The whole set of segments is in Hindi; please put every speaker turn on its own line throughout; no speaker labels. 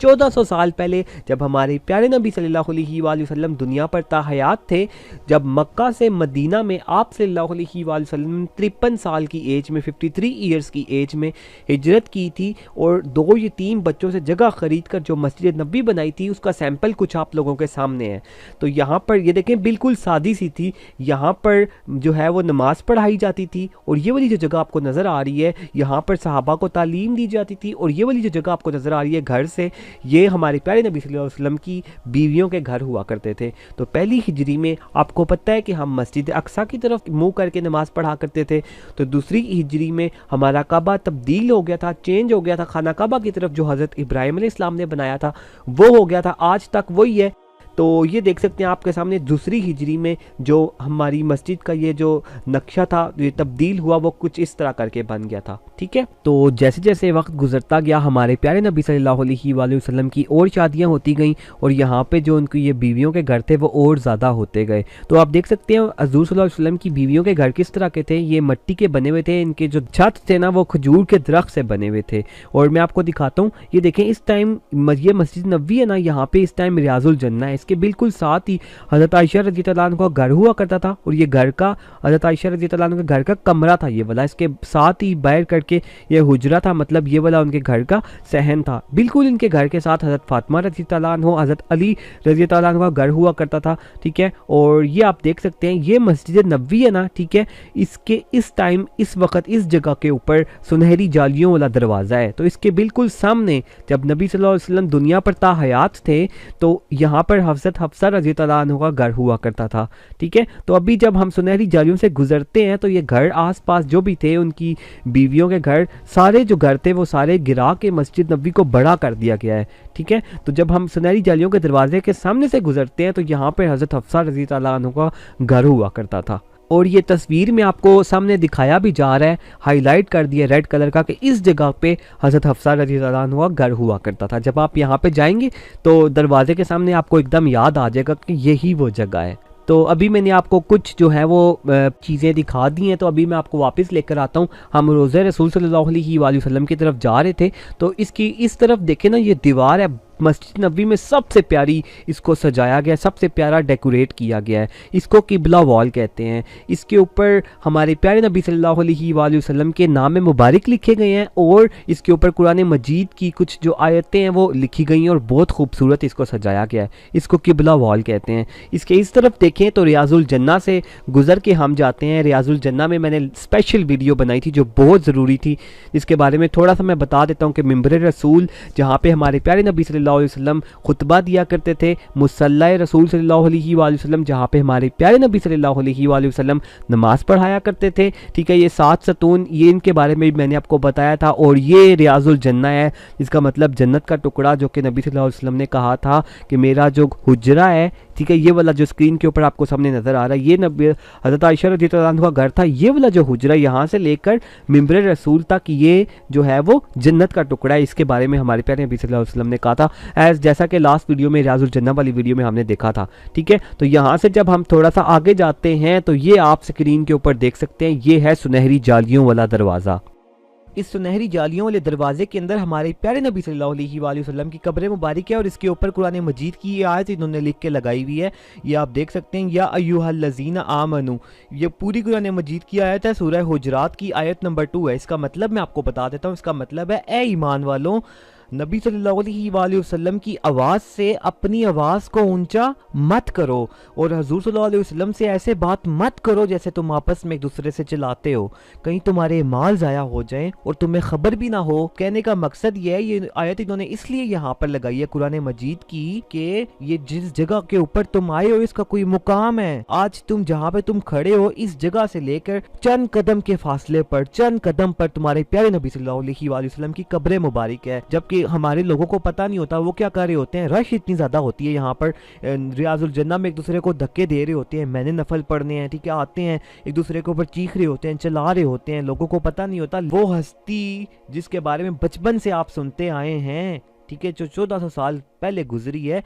1400 साल पहले जब हमारे प्यारे नबी सल्लल्लाहु अलैहि वसल्लम दुनिया पर ताहयात थे, जब मक्का से मदीना में आप सल्लल्लाहु अलैहि वसल्लम 53 साल की एज में 53 ईयर्स की एज में हिजरत की थी और 2 यतीम बच्चों से जगह ख़रीद कर जो मस्जिद नबी बनाई थी उसका सैंपल कुछ आप लोगों के सामने है। तो यहाँ पर ये देखें बिल्कुल सादी सी थी, यहाँ पर जो है वो नमाज़ पढ़ाई जाती थी और ये वाली जो जगह आपको नज़र आ रही है यहाँ पर सहाबा को तालीम दी जाती थी और ये वाली जो जगह आपको नज़र आ रही है घर से, ये हमारे प्यारे नबी सल्लल्लाहु अलैहि वसल्लम की बीवियों के घर हुआ करते थे। तो पहली हिजरी में आपको पता है कि हम मस्जिद अक्सा की तरफ मुंह करके नमाज़ पढ़ा करते थे। तो दूसरी हिजरी में हमारा काबा तब्दील हो गया था, चेंज हो गया था, खाना काबा की तरफ जो हज़रत इब्राहिम अलैहिस्सलाम ने बनाया था वो हो गया था, आज तक वही है। तो ये देख सकते हैं आपके सामने दूसरी हिजरी में जो हमारी मस्जिद का ये जो नक्शा था ये तब्दील हुआ, वो कुछ इस तरह करके बन गया था। ठीक है, तो जैसे जैसे वक्त गुजरता गया हमारे प्यारे नबी सल्लल्लाहु अलैहि वसल्लम की और शादियां होती गईं और यहाँ पे जो उनकी ये बीवियों के घर थे वो और ज़्यादा होते गए। तो आप देख सकते हैं हज़ूर सल्लल्लाहु अलैहि वसल्लम की बीवियों के घर किस तरह के थे। ये मिट्टी के बने हुए थे, इनके जो छत थे ना वो खजूर के दरख्त से बने हुए थे। और मैं आपको दिखाता हूँ, ये देखें इस टाइम ये मस्जिद नबी है ना, यहाँ पे इस टाइम रियाजुल जन्ना है, इसके बिल्कुल साथ ही हज़रत आयशा रज़ी अल्लाह अन्हा का घर हुआ करता था और ये घर का हज़रत आयशा रज़ी अल्लाह अन्हा का घर का कमरा था ये वाला, इसके साथ ही बाहर करके ये हुजरा था, मतलब ये वाला उनके घर का सहन था। बिल्कुल इनके घर के साथ हज़रत फातिमा रज़ी अल्लाह अन्हा, हज़रत अली रज़ी अल्लाह अन्हु का घर हुआ करता था। ठीक है, और ये आप देख सकते हैं ये मस्जिद नबवी है ना, ठीक है, इसके इस टाइम इस वक्त इस जगह के ऊपर सुनहरी जालियों वाला दरवाज़ा है। तो इसके बिल्कुल सामने जब नबी सल्लल्लाहु अलैहि वसल्लम दुनिया पर ताहयात थे तो यहाँ पर हज़रत हफ्सा रज़ी अल्लाह अन्हा का घर हुआ करता था। ठीक है, तो अभी जब हम सुनहरी जालियों से गुजरते हैं तो ये घर आसपास जो भी थे उनकी बीवियों के घर, सारे जो घर थे वो सारे गिरा के मस्जिद नबवी को बड़ा कर दिया गया है। ठीक है, तो जब हम सुनहरी जालियों के दरवाजे के सामने से गुजरते हैं तो यहाँ पर हज़रत हफ्सा रज़ी अल्लाह अन्हा का घर हुआ करता था। और ये तस्वीर में आपको सामने दिखाया भी जा रहा है, हाईलाइट कर दिया रेड कलर का, कि इस जगह पे हज़रत हफ्सा रज़ी अल्लाह अन्हा घर हुआ करता था। जब आप यहाँ पे जाएंगे तो दरवाजे के सामने आपको एकदम याद आ जाएगा कि यही वो जगह है। तो अभी मैंने आपको कुछ जो है वो चीज़ें दिखा दी हैं, तो अभी मैं आपको वापस लेकर आता हूँ। हम रोज़े रसूल सल्लल्लाहु अलैहि वसल्लम की तरफ जा रहे थे, तो इसकी इस तरफ देखें ना, ये दीवार है मस्जिद नबी में सबसे प्यारी, इसको सजाया गया, सबसे प्यारा डेकोरेट किया गया है, इसको किबला वॉल कहते हैं। इसके ऊपर हमारे प्यारे नबी सल्लल्लाहु अलैहि वसल्लम के नाम मुबारक लिखे गए हैं और इसके ऊपर कुरान मजीद की कुछ जो आयतें हैं वो लिखी गई हैं और बहुत खूबसूरत इसको सजाया गया है, इसको किबला वॉल कहते हैं। इसके इस तरफ देखें तो रियाजुल जन्ना से गुजर के हम जाते हैं। रियाजुल जन्ना में मैंने स्पेशल वीडियो बनाई थी जो बहुत ज़रूरी थी, जिसके बारे में थोड़ा सा मैं बता देता हूँ कि मिंबर रसूल जहाँ पे हमारे प्यारे नबी सल्लल्लाहु अलैहि वसल्लम खुतबा दिया करते थे, मुसल्ला रसूल सल्लल्लाहु अलैहि वसल्लम जहाँ पे हमारे प्यारे नबी सल्लल्लाहु अलैहि वसल्लम नमाज पढ़ाया करते थे। ठीक है, ये 7 सतून, ये इनके बारे में भी मैंने आपको बताया था। और ये रियाजुल जन्ना है, इसका मतलब जन्नत का टुकड़ा, जो कि नबी सल्लल्लाहु अलैहि वसल्लम ने कहा था कि मेरा जो हुजरा है, ठीक है, ये वाला जो स्क्रीन के ऊपर आपको सामने नजर आ रहा है, ये नबी हज़रत आयशा रज़ी अल्लाह अन्हा का घर था। ये वाला जो हुजरा यहाँ से लेकर मिंबर रसूल तक ये जो है वो जन्नत का टुकड़ा है। इसके बारे में हमारे प्यारे नबी सल्लल्लाहु अलैहि वसल्लम ने कहा था, जैसा कि लास्ट वीडियो में रियाजुल जन्ना वाली वीडियो में हमने देखा था। ठीक है, तो यहाँ से जब हम थोड़ा सा आगे जाते हैं तो ये आप स्क्रीन के ऊपर देख सकते हैं, ये है सुनहरी जालियों वाला दरवाज़ा। इस सुनहरी जालियों वाले दरवाजे के अंदर हमारे प्यारे नबी सल्लल्लाहु अलैहि वसल्लम की कब्र मुबारक है और इसके ऊपर कुरान मजीद की ये आयत इन्होंने लिख के लगाई हुई है। ये आप देख सकते हैं, या अय्युहल्लज़ीना आमनू, ये पूरी कुरान मजीद की आयत है, सूरह हुजरात की आयत नंबर 2 है। इसका मतलब मैं आपको बता देता हूँ, इसका मतलब है ए ईमान वालों, नबी सल्लल्लाहु अलैहि वसल्लम की आवाज़ से अपनी आवाज़ को ऊंचा मत करो और हजूर सल्लल्लाहु अलैहि वसल्लम से ऐसे बात मत करो जैसे तुम आपस में एक दूसरे से चिल्लाते हो, कहीं तुम्हारे माल ज़ाया हो जाए और तुम्हें खबर भी ना हो। कहने का मकसद ये है, ये आयत इन्होंने इसलिए यहाँ पर लगाई है कुरान मजीद की कि ये जिस जगह के ऊपर तुम आए हो इसका कोई मुकाम है। आज तुम जहाँ पे तुम खड़े हो इस जगह से लेकर चंद कदम के फासले पर, चंद कदम पर तुम्हारे प्यारे नबी सल्लल्लाहु अलैहि वसल्लम की कब्र मुबारक है। जबकि हमारे लोगों को पता नहीं होता वो क्या कर रहे होते हैं। रश इतनी ज्यादा होती है यहाँ पर, रियाजुल जन्ना में एक दूसरे को धक्के दे रहे होते हैं, मैंने नफल पढ़ने हैं, ठीक है, आते हैं एक दूसरे के ऊपर चीख रहे होते हैं, चला रहे होते हैं, लोगों को पता नहीं होता वो हस्ती जिसके बारे में बचपन से आप सुनते आए हैं, ठीक है, जो 1400 साल पहले गुजरी है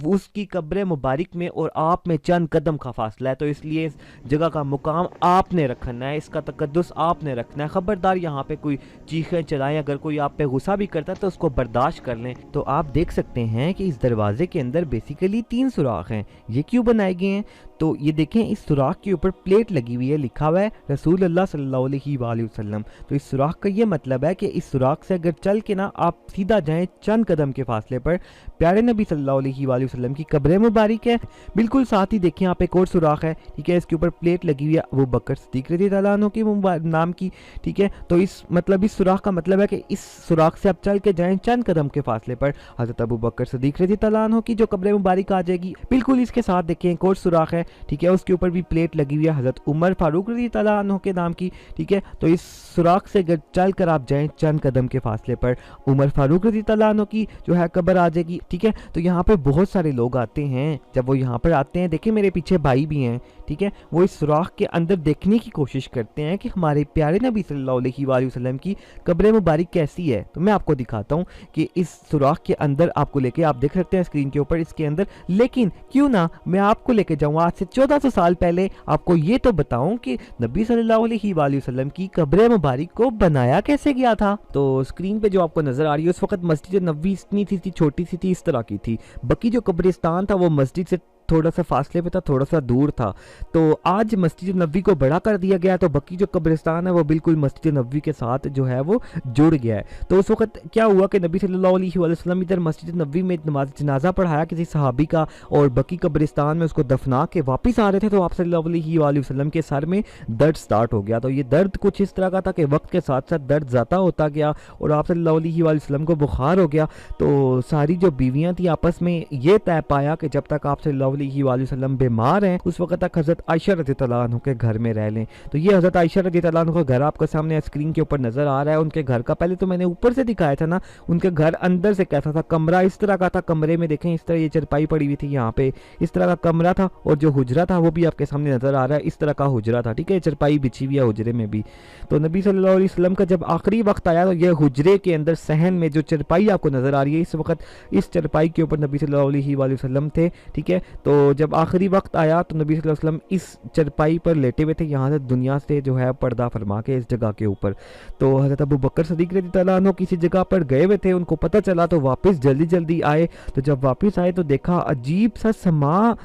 उसकी कब्र मुबारक में और आप में चंद कदम का फासला है, तो इसलिए इस जगह का मुकाम आपने रखना है, इसका तकद्दुस आपने रखना है। ख़बरदार यहाँ पे कोई चीखें चलाएं, अगर कोई आप पे गुस्सा भी करता है तो उसको बर्दाश्त कर लें। तो आप देख सकते हैं कि इस दरवाजे के अंदर बेसिकली 3 सुराख हैं। ये क्यों बनाए गए हैं? तो ये देखें, इस सुराख के ऊपर प्लेट लगी हुई है, लिखा हुआ है रसूल अल्लाह सल्लल्लाहु अलैहि वसल्लम। तो इस सुराख का ये मतलब है कि इस सुराख से अगर चल के ना आप सीधा जाएं चंद कदम के फासले पर प्यारे नबी सल्लल्लाहु अलैहि वसल्लम की कब्र मुबारक है। बिल्कुल साथ ही देखिए यहाँ पे एक और सुराख है, ठीक है, इसके ऊपर प्लेट लगी हुई है अबू बकर सिद्दीक रज़ियल्लाहु अन्हु के नाम की, ठीक है। तो इस सुराख का मतलब है कि इस सुराख से आप चल के जाएं चंद कदम के फासले पर हज़रत अबू बकर सिद्दीक रज़ियल्लाहु अन्हु की जो कब्र मुबारक आ जाएगी। बिल्कुल इसके साथ देखिए एक और सुराख है, ठीक है, उसके ऊपर भी प्लेट लगी हुई है हज़रत उमर फारूक रज़ियल्लाहु अन्हु के नाम की, ठीक है। तो इस सुराख से चल कर आप जाएं चंद कदम के फासले पर उमर फारूक रज़ियल्लाहु अन्हु की जो है कब्र आ जाएगी, ठीक है। तो यहाँ पे बहुत सारे लोग आते हैं, जब वो यहाँ पर आते हैं, देखिए मेरे पीछे भाई भी हैं, ठीक है, वो इस सुराख के अंदर देखने की कोशिश करते हैं कि हमारे प्यारे नबी सल्लल्लाहु अलैहि वसल्लम की कब्र मुबारक कैसी है। तो मैं आपको दिखाता हूँ कि इस सुराख के अंदर आपको लेके, आप देख सकते हैं स्क्रीन के ऊपर इसके अंदर, लेकिन क्यों ना मैं आपको लेके जाऊँ आज से 1400 साल पहले, आपको ये तो बताऊं कि नबी सल्लल्लाहु अलैहि वसल्लम की कब्र मुबारक को बनाया कैसे गया था। तो स्क्रीन पे जो आपको नजर आ रही है उस वक्त मस्जिद नबवी इतनी थी छोटी सी थी, इस तरह की थी। बाकी जो कब्रिस्तान था वो मस्जिद से थोड़ा सा फासले पे था, थोड़ा सा दूर था। तो आज मस्जिद नबवी को बड़ा कर दिया गया, तो बाकी जो कब्रिस्तान है वो बिल्कुल मस्जिद नबवी के साथ जो है वो जुड़ गया है। तो उस वक्त क्या हुआ कि नबी सल्लल्लाहु अलैहि वसल्लम इधर मस्जिद नबवी में नमाज जनाजा पढ़ाया किसी सहाबी का, और बाकी कब्रिस्तान में उसको दफना के वापस आ रहे थे, तो आप सल्लल्लाहु अलैहि वसल्लम के सर में दर्द स्टार्ट हो गया। तो ये दर्द कुछ इस तरह का था कि वक्त के साथ साथ दर्द ज़्यादा होता गया और आप सल्लल्लाहु अलैहि वसल्लम को बुखार हो गया। तो सारी जो बीवियाँ थी आपस में ये तय पाया कि जब तक आप सल्लल्लाहु अलैहि वसल्लम बीमार हैं उस वक्त तक हज़रत आयशा रज़ियल्लाहु अन्हा के घर में रह लें। तो ये हज़रत आयशा रज़ियल्लाहु अन्हा का घर आपके सामने स्क्रीन के ऊपर नज़र आ रहा है। उनके घर का पहले तो मैंने ऊपर से दिखाया था ना, उनके घर अंदर से कैसा था, कमरा इस तरह का था। कमरे में देखें इस तरह ये चरपाई पड़ी हुई थी, यहाँ पे इस तरह का कमरा था, और जो हुजरा था वो भी आपके सामने नज़र आ रहा है, इस तरह का हुजरा था, ठीक है, चरपाई बिछी हुई है हुजरे में भी। तो नबी सल्लल्लाहु अलैहि वसल्लम का जब आखिरी वक्त आया तो ये हुजरे के अंदर सहन में जो चरपाई आपको नज़र आ रही है, इस वक्त इस चरपाई के ऊपर नबी सल्लल्लाहु अलैहि वसल्लम थे, ठीक है। तो जब आखिरी वक्त आया तो नबी सल्लल्लाहु अलैहि वसल्लम इस चरपाई पर लेटे हुए थे, यहाँ से दुनिया से जो है पर्दा फरमा के इस जगह के ऊपर। तो हज़रत अबू बकर सिद्दीक रज़ियल्लाहु अन्हु किसी जगह पर गए हुए थे, उनको पता चला तो वापस जल्दी जल्दी आए। तो जब वापस आए तो देखा अजीब सा समा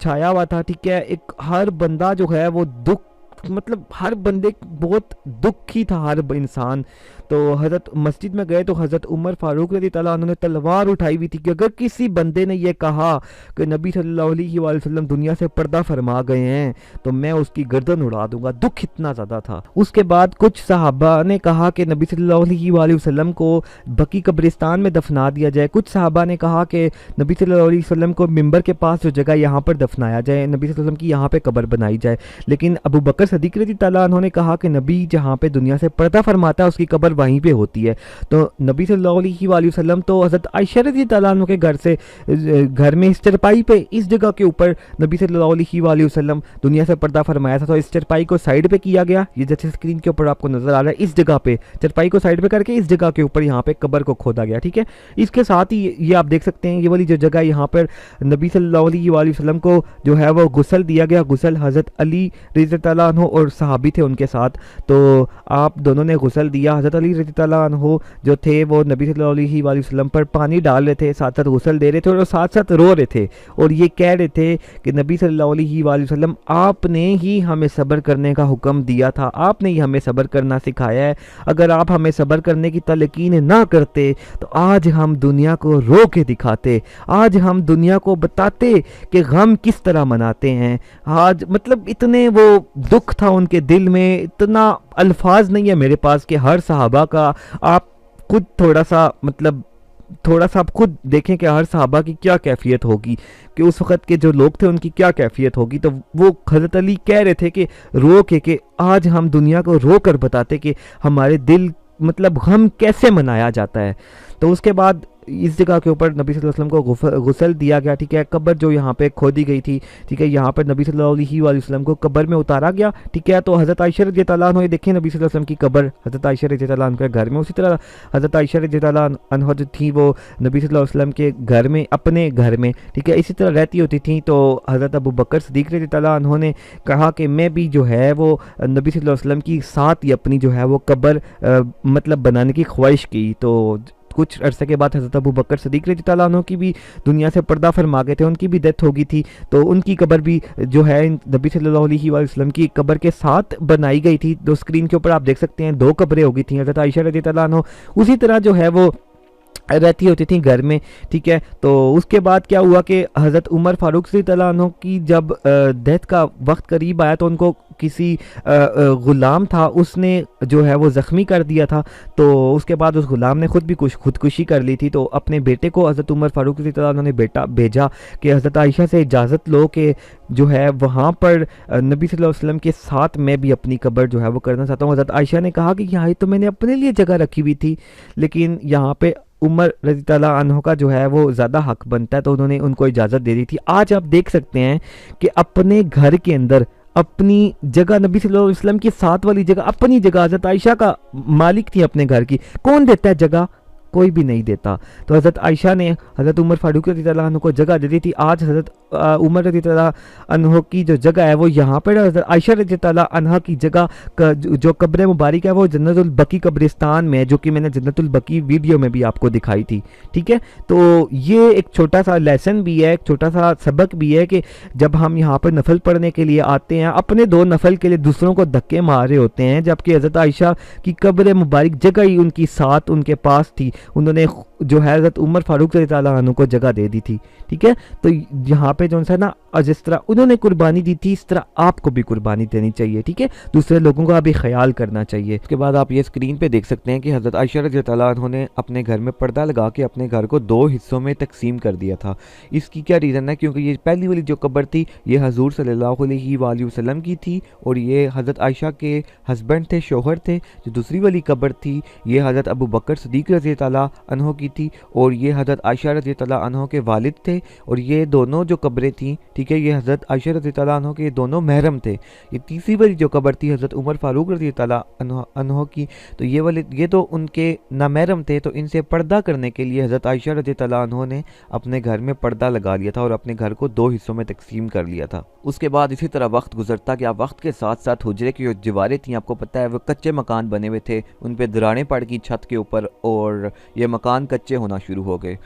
छाया हुआ था, ठीक है। एक हर बंदा जो है वो दुख, मतलब हर बंदे बहुत दुखी था, हर इंसान। तो हज़रत मस्जिद में गए तो हज़रत उमर फारूक रज़ियल्लाहु अन्हु ने तलवार उठाई हुई थी कि अगर किसी बंदे ने यह कहा कि नबी सल्लल्लाहु अलैहि वसल्लम दुनिया से पर्दा फरमा गए हैं तो मैं उसकी गर्दन उड़ा दूंगा। दुख इतना ज़्यादा था। उसके बाद कुछ सहाबा ने कहा कि नबी सल्लल्लाहु अलैहि वसल्लम को बकी कब्रिस्तान में दफना दिया जाए। कुछ सहाबा ने कहा कि नबी सल्लल्लाहु अलैहि वसल्लम को मिंबर के पास जो जगह यहाँ पर दफनाया जाए, नबी सल्लल्लाहु अलैहि वसल्लम की यहाँ पे कब्र बनाई जाए। लेकिन अबू बकर सिद्दीक रज़ियल्लाहु अन्हु ने कहा कि नबी जहाँ पे दुनिया से पर्दा फरमाता है उसकी कब्र वहीं पे होती है। तो नबी सल्लल्लाहु अलैहि वसल्लम तो हज़रत आयशा रज़ियल्लाहु अन्हा के घर से घर में इस चरपाई पे इस जगह के ऊपर नबी सल्लल्लाहु अलैहि वसल्लम दुनिया से पर्दा फरमाया था। तो इस चरपाई को साइड पे किया गया, ये जैसे स्क्रीन के ऊपर आपको नजर आ रहा है, इस जगह पे चरपाई को साइड पे करके इस जगह के ऊपर यहाँ पे कब्र को खोदा गया, ठीक है। इसके साथ ही ये आप देख सकते हैं ये वाली जो जगह यहाँ पर नबी सल्लल्लाहु अलैहि वसल्लम को जो है वो गुस्ल दिया गया। गुस्ल हज़रत अली रज़ियल्लाहु अन्हु और सहाबी थे उनके साथ, तो आप दोनों ने गुस्ल दिया। हज़रत अली रज़ियल्लाहु अन्हु जो थे वो नबी सल्लल्लाहु अलैहि वसल्लम पर पानी डाल रहे थे, साथ साथ गुस्ल दे रहे थे और साथ साथ रो रहे थे, और ये कह रहे थे कि नबी सल्लल्लाहु अलैहि वसल्लम आपने ही हमें सब्र करने का हुक्म दिया था, आपने ही हमें सब्र करना सिखाया है। अगर आप हमें सब्र करने की तलकीन ना करते तो आज हम दुनिया को रो के दिखाते, आज हम दुनिया को बताते कि गम किस तरह मनाते हैं। आज मतलब इतने वो दुख था उनके दिल में, इतना अल्फाज नहीं है मेरे पास कि हर सहाबा का आप खुद थोड़ा सा आप खुद देखें कि हर सहाबा की क्या कैफियत होगी, कि उस वक़्त के जो लोग थे उनकी क्या कैफियत होगी। तो वो हज़रत अली कह रहे थे कि रो के कि आज हम दुनिया को रो कर बताते कि हमारे दिल मतलब गम कैसे मनाया जाता है। तो उसके बाद
इस जगह के ऊपर नबी सल्लल्लाहु अलैहि वसल्लम को गुस्ल दिया गया, ठीक है। कब्र जो यहाँ पे खोदी गई थी, ठीक है, यहाँ पर नबी सल्लल्लाहु अलैहि वसल्लम को कब्र में उतारा गया, ठीक है। तो हज़रत आयशा रज़ियल्लाहु अन्हा देखें नबी सल्लल्लाहु अलैहि वसल्लम की कब्र हज़रत आयशा रज़ियल्लाहु अन्हा के घर में, उसी तरह हज़रत आयशा रज़ियल्लाहु अन्हा जो थी वो नबी सल्लल्लाहु अलैहि वसल्लम के घर में, अपने घर में, ठीक है, इसी तरह रहती होती थी। तो हज़रत अबू बकर सिद्दीक़ रज़ियल्लाहु अन्हु ने कहा कि मैं भी जो है वो नबी सल्लल्लाहु अलैहि वसल्लम की साथ ही अपनी जो है वो कब्र मतलब बनाने की ख्वाहिश की। तो कुछ अरसे के बाद हज़रत अबू बकर सिद्दीक़ रज़ियल्लाहु अन्हु की भी दुनिया से पर्दा फरमा गए थे, उनकी भी डेथ हो गई थी। तो उनकी कब्र भी जो है नबी सल्लल्लाहु अलैहि वसल्लम की कब्र के साथ बनाई गई थी। तो स्क्रीन के ऊपर आप देख सकते हैं 2 कब्रें हो गई थी हज़रत आयशा रज़ियल्लाहु अन्हा उसी तरह जो है वो रहती होती थी घर में, ठीक है। तो उसके बाद क्या हुआ कि हज़रत उमर फ़ारूक रज़ियल्लाहु अन्हु की जब डेथ का वक्त करीब आया तो उनको किसी ग़ुलाम था उसने जो है वो ज़ख्मी कर दिया था। तो उसके बाद उस ग़ुलाम ने ख़ुद भी खुदकुशी कर ली थी। तो अपने बेटे को हज़रत उमर फ़ारूक रज़ियल्लाहु अन्हु ने बेटा भेजा कि हज़रत आयशा से इजाज़त लो कि जो है वहाँ पर नबी सल्लल्लाहु अलैहि वसल्लम के साथ मैं भी अपनी कब्र जो है वो करना चाहता हूँ। हज़रत आयशा ने कहा कि यहाँ तो मैंने अपने लिए जगह रखी हुई थी, लेकिन यहाँ पे उमर रज़ियल्लाहु अन्हु का जो है वो ज़्यादा हक बनता है, तो उन्होंने उनको इजाज़त दे दी थी। आज आप देख सकते हैं कि अपने घर के अंदर अपनी जगह नबी सल्लल्लाहु अलैहि वसल्लम की साथ वाली जगह, अपनी जगह हज़रत आयशा का मालिक थी अपने घर की, कौन देता है जगह? कोई भी नहीं देता। तो हज़रत आयशा ने हज़रत उमर फ़ारूक रज़ियल्लाहु अन्हु को जगह दे दी थी। आज हज़रत उमर रज़ियल्लाहु अन्हु की जो जगह है वो यहाँ पर हज़रत आयशा रज़ियल्लाहु अन्हा की जगह का जो कब्र मुबारक है वो जन्नतुल बकी कब्रिस्तान में है, जो कि मैंने जन्नतुल बकी वीडियो में भी आपको दिखाई थी, ठीक है। तो ये एक छोटा सा लेसन भी है, एक छोटा सा सबक भी है कि जब हम यहाँ पर नफल पढ़ने के लिए आते हैं, अपने 2 नफल के लिए दूसरों को धक्के मार रहे होते हैं, जबकि हज़रत आयशा की कब्र मुबारक जगह ही उनकी साथ उनके पास थी, उन्होंने जो है हज़रत उमर फ़ारूक रज़ियल्लाहु अन्हु को जगह दे दी थी, ठीक है। तो यहाँ पे जो है ना, जिस तरह उन्होंने कुर्बानी दी थी इस तरह आपको भी कुर्बानी देनी चाहिए, ठीक है। दूसरे लोगों का भी ख्याल करना चाहिए। उसके बाद आप ये स्क्रीन पे देख सकते हैं कि हज़रत आयशा रज़ियल्लाहु अन्हा ने अपने घर में पर्दा लगा के अपने घर को 2 हिस्सों में तकसीम कर दिया था। इसकी क्या रीज़न है? क्योंकि ये पहली वाली जो कब्र थी ये हजूर सल्लल्लाहु अलैहि वसल्लम की थी और ये हज़रत आयशा के हस्बैंड थे, शोहर थे। जो दूसरी वाली कब्र थी ये हज़रत अबू बकर सिद्दीक़ रज़ियल्लाहु अन्हु की थी और ये हज़रत आयशा रज़ियल्लाहु अन्हा के वालिद थे। और ये दोनों जो कब्रें थीं, ठीक है, ये हज़रत आयशा रज़ियल्लाहु अन्हा के दोनों महरम थे। ये तीसरी वाली जो कब्र थी हज़रत उमर फ़ारूक रज़ियल्लाहु अन्हु की, तो ये तो उनके नामहरम थे। तो इनसे पर्दा करने के लिए हज़रत आयशा रज़ियल्लाहु अन्हा ने अपने घर में पर्दा लगा लिया था और अपने घर को 2 हिस्सों में तकसीम कर लिया था। उसके बाद इसी तरह वक्त गुजरता गया। वक्त के साथ साथ हुजरे की जो दीवारें थी, आपको पता है वो कच्चे मकान बने हुए थे, उन पे दरारें पड़ गई छत के ऊपर और ये मकान कच्चे होना शुरू हो गए।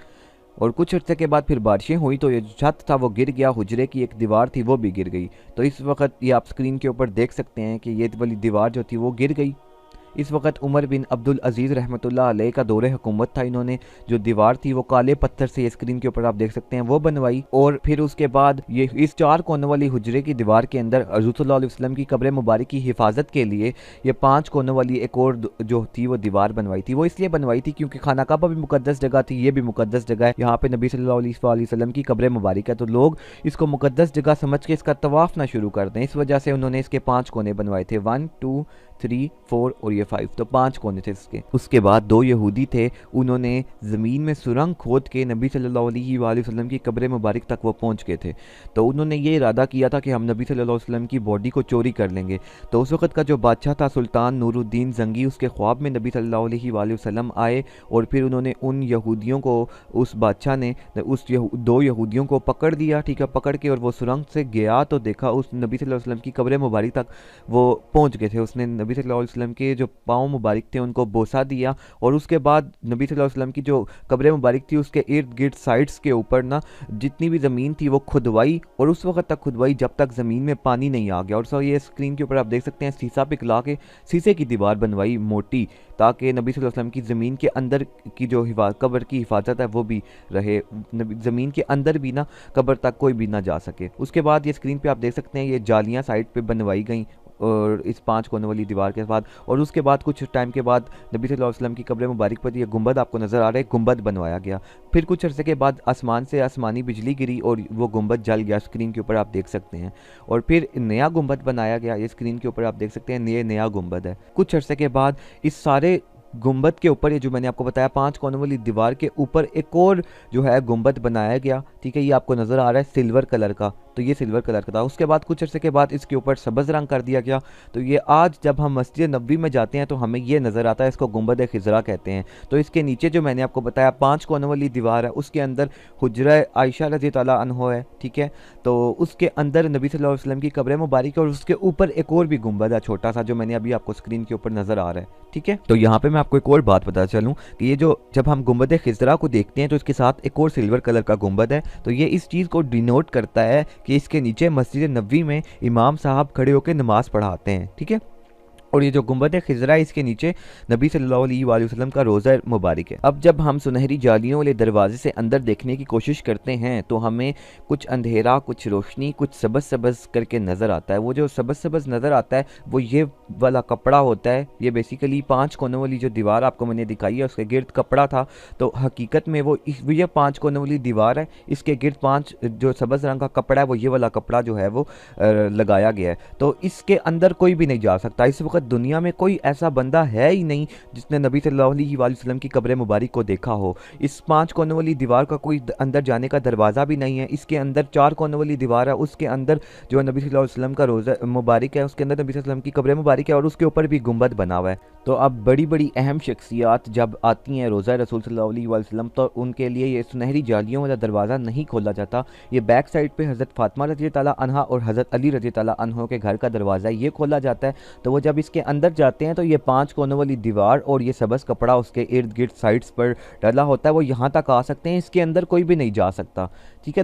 और कुछ अर्से के बाद फिर बारिशें हुई तो ये जो छत था वो गिर गया, हुजरे की एक दीवार थी वो भी गिर गई। तो इस वक्त ये आप स्क्रीन के ऊपर देख सकते हैं कि ये वाली दीवार जो थी वो गिर गई। इस वक्त उमर बिन अब्दुल अजीज़ रहमतुल्लाह अलैह का दौरे हुकूमत था। इन्होंने जो दीवार थी वो काले पत्थर से, ये स्क्रीन के ऊपर आप देख सकते हैं, वो बनवाई। और फिर उसके बाद ये इस 4 कोनों वाली हुजरे की दीवार के अंदर हज़रत सल्लल्लाहु अलैहि वसल्लम की कब्र मुबारक की हिफाजत के लिए ये 5 कोनों वाली एक और जो थी वो दीवार बनवाई थी। वो इसलिए बनवाई थी क्योंकि खाना काबा भी मुकद्दस जगह थी, ये भी मुकद्दस जगह है। यहाँ पे नबी सल्लल्लाहु अलैहि वसल्लम की कब्र मुबारक है, तो लोग इसको मुकद्दस जगह समझ के इसका तवाफ़ ना शुरू कर दें। इस वजह से उन्होंने इसके 5 कोने बनवाए थे, 1 2 3 4 और ये 5, तो 5 कोने थे इसके। उसके बाद 2 यहूदी थे, उन्होंने ज़मीन में सुरंग खोद के नबी सल्लल्लाहु अलैहि वसल्लम की कब्र मुबारक तक वो पहुँच गए थे। तो उन्होंने ये इरादा किया था कि हम नबी सल्लल्लाहु अलैहि वसल्लम की बॉडी को चोरी कर लेंगे। तो उस वक़्त का जो बादशाह था सुल्तान नूरुद्दीन ज़ंगी, उसके ख्वाब में नबी सल्लल्लाहु अलैहि वसल्लम आए और फिर उन्होंने उन यहूदियों को, उस बादशाह ने उस 2 यहूदियों को पकड़ दिया, ठीक है। पकड़ के और वो सुरंग से गया तो देखा उस नबी सल्लल्लाहु अलैहि वसल्लम की कब्र मुबारक तक वो पहुँच गए थे। उसने नबी सल्लल्लाहु अलैहि वसल्लम के जो पाँव मुबारक थे उनको बोसा दिया और उसके बाद नबी सल्लल्लाहु अलैहि वसल्लम की जो कब्र मुबारक थी उसके इर्द गिर्द साइड्स के ऊपर ना जितनी भी ज़मीन थी वो खुदवाई और उस वक्त तक खुदवाई जब तक ज़मीन में पानी नहीं आ गया। और सो ये स्क्रीन के ऊपर आप देख सकते हैं शीशा पिघला के शीशे की दीवार बनवाई मोटी, ताकि नबी सल्लल्लाहु अलैहि वसल्लम की ज़मीन के अंदर की जो कब्र की हिफाजत है वो भी रहे, ज़मीन के अंदर भी ना कब्र तक कोई भी ना जा सके। उसके बाद ये स्क्रीन पे आप देख सकते हैं ये जालियाँ साइड पे बनवाई गई और इस 5 कोने वाली दीवार के बाद। और उसके बाद कुछ टाइम के बाद नबी सल्लल्लाहु अलैहि वसल्लम की कब्र मुबारक पर ये गुंबद आपको नज़र आ रहा है, गुंबद बनवाया गया। फिर कुछ अरसे के बाद आसमान से आसमानी बिजली गिरी और वो गुंबद जल गया, स्क्रीन के ऊपर आप देख सकते हैं। और फिर नया गुंबद बनाया गया, ये स्क्रीन के ऊपर आप देख सकते हैं, नया गुंबद है। कुछ अरसे के बाद इस सारे
गुंबद के ऊपर, ये जो मैंने आपको बताया 5 कोनों वाली दीवार के ऊपर एक और जो है गुंबद बनाया गया, ठीक है। ये आपको नज़र आ रहा है सिल्वर कलर का, तो ये सिल्वर कलर का था। उसके बाद कुछ अर्से के बाद इसके ऊपर सब्ज़ रंग कर दिया गया। तो ये आज जब हम मस्जिद नबवी में जाते हैं तो हमें ये नज़र आता है, इसको गुंबद खिज़रा कहते हैं। तो इसके नीचे जो मैंने आपको बताया 5 कोनों वाली दीवार है, उसके अंदर हुजरा आयशा रज़ी ताला अन्हा है, ठीक है। तो उसके अंदर नबी सल्लल्लाहु अलैहि वसल्लम की कब्र मुबारक है और उसके ऊपर एक और भी गुंबद है छोटा सा, जो मैंने अभी आपको स्क्रीन के ऊपर नज़र आ रहा है, ठीक है। तो यहाँ पे मैं आपको एक और बात बता चलूँ कि ये जो जब हम गुंबद खिज़रा को देखते हैं तो इसके साथ एक और सिल्वर कलर का गुंबद है। तो ये इस चीज़ को डिनोट करता है कि इसके नीचे मस्जिद नबवी में इमाम साहब खड़े होकर नमाज़ पढ़ाते हैं, ठीक है। और ये जो गुंबद खिज़रा है इसके नीचे नबी सल्लल्लाहु अलैहि वसल्लम का रोज़ा मुबारक है। अब जब हम सुनहरी जालियों वाले दरवाजे से अंदर देखने की कोशिश करते हैं तो हमें कुछ अंधेरा, कुछ रोशनी, कुछ सबज सबज करके नज़र आता है। वो जो सबज सबज नज़र आता है वो ये वाला कपड़ा होता है। ये बेसिकली 5 कोनों वाली जो दीवार आपको मैंने दिखाई है उसके गिर्द कपड़ा था। तो हकीकत में वो ये 5 कोनों वाली दीवार है, इसके गिर्द 5 जो सबज रंग का कपड़ा है वो ये वाला कपड़ा जो है वो लगाया गया है। तो इसके अंदर कोई भी नहीं जा सकता। इस वक्त दुनिया में कोई ऐसा बंदा है ही नहीं जिसने नबी सल्लल्लाहु अलैहि वसल्लम की कब्र मुबारक को देखा हो। इस 5 कोनों वाली दीवार का कोई अंदर जाने का दरवाज़ा भी नहीं है। इसके अंदर 4 कोनों वाली दीवार है, उसके अंदर जो नबी सल्लल्लाहु अलैहि वसल्लम का रोज़ा मुबारक है, उसके अंदर नबी सल्लल्लाहु अलैहि वसल्लम की कब्र मुबारक है और उसके ऊपर भी गुंबद बना हुआ है। तो अब बड़ी बड़ी अहम शख्सियात जब आती हैं रोज़ा रसूल सल्लल्लाहु अलैहि वसल्लम तो उनके लिए ये सुनहरी जालियों वाला दरवाज़ा नहीं खोला जाता। ये बैक साइड पे हज़रत फ़ातिमा रज़ी ताला अन्हा और हज़रत अली रज़ी ताला अन्हो के घर का दरवाज़ा है, ये खोला जाता है। तो वो जब इसके अंदर जाते हैं तो ये 5 कोनों वाली दीवार और ये सबज़ कपड़ा उसके इर्द गिर्द साइड्स पर डला होता है, वो यहाँ तक आ सकते हैं, इसके अंदर कोई भी नहीं जा सकता, ठीक है।